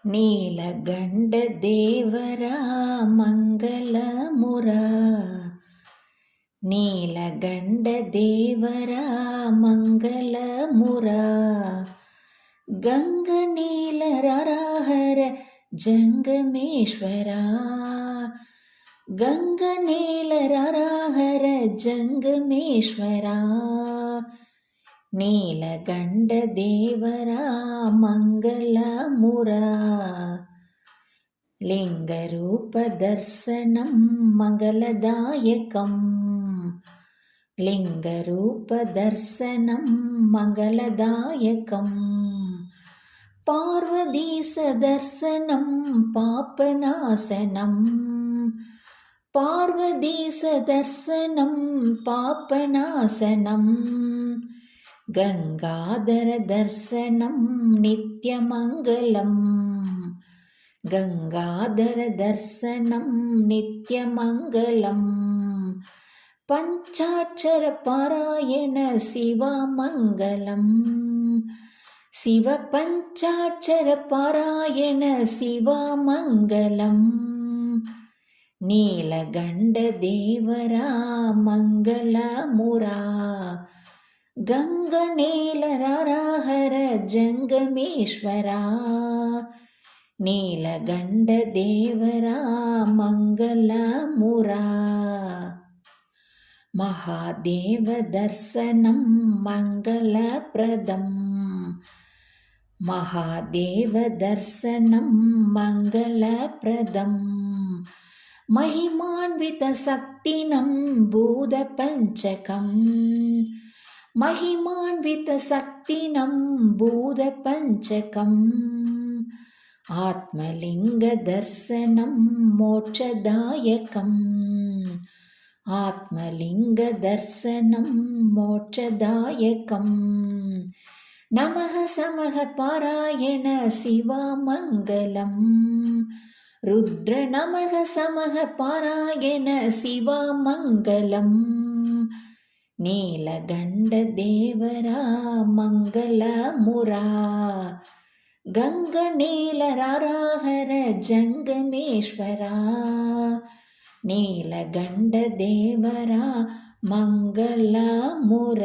ನೀಲಗಂಡದೇವರ ಮಂಗಲಮುರ ನೀಲಗಂಡದೇವರ ಮಂಗಲಮುರ ಗಂಗನೀಲರಹರ ಜಂಗಮೇಶ್ವರ ಗಂಗನೀಲರಹರ ಜಂಗಮೇಶ್ವರ ನೀಲಗಂಡದೇವರ ಮಂಗಲಮುರ ಲಿಂಗರೂಪದರ್ಶನಂ ಮಂಗಲದಾಯಕಂ ಲಿಂಗರೂಪದರ್ಶನಂ ಮಂಗಲದಾಯಕಂ ಪಾರ್ವತೀಸದರ್ಶನಂ ಪಾಪನಾಶನಂ ಪಾರ್ವತೀಸದರ್ಶನಂ ಪಾಪನಾಶನಂ ಗಂಗಾಧರದರ್ಶನಂ ನಿತ್ಯಮಂಗಲಂ ಗಂಗಾಧರದರ್ಶನಂ ನಿತ್ಯಮಂಗಲಂ ಪಂಚಾಕ್ಷರಪಾರಾಯಣ ಶಿವಮಂಗಲಂ ಶಿವ ಪಂಚಾಕ್ಷರಪಾರಾಯಣ ಶಿವಮಂಗಲಂ ನೀಲಗಂಡದೇವರ ಮಂಗಲಮುರ ಗಂಗನೀಲರಹರ ಜಂಗಮೇಶ್ವರ ನೀಲಗಂಡದೇವರ ಮಂಗಲಮುರ ಮಹಾದೇವ ದರ್ಶನಂ ಮಂಗಲಪ್ರದಂ ಮಹಾದೇವ ದರ್ಶನಂ ಮಂಗಲಪ್ರದಂ ಮಹಿಮಾನ್ವಿತ ಶಕ್ತಿನಂ ಭೂತಪಂಚಕಂ ಮಹಿಮಾನ್ವಿತ ಶಕ್ತಿನಂ ಭೂತಪಂಚಕಂ ಆತ್ಮಲಿಂಗ ದರ್ಶನಂ ಮೋಕ್ಷದಾಯಕಂ ಆತ್ಮಲಿಂಗ ದರ್ಶನಂ ಮೋಕ್ಷದಾಯಕಂ ನಮಃ ಸಮಃ ಪಾರಾಯಣ ಶಿವಮಂಗಲಂ ರುದ್ರ ನಮಃ ಸಮಃ ಪಾರಾಯಣ ಶಿವಮಂಗಲಂ ನೀಲಗಂಡದೇವರ ಮಂಗಲಮುರ ಗಂಗನೀಲರಹರ ಜಂಗಮೇಶ್ವರ ನೀಲಗಂಡದೇವರ ಮಂಗಲಮುರ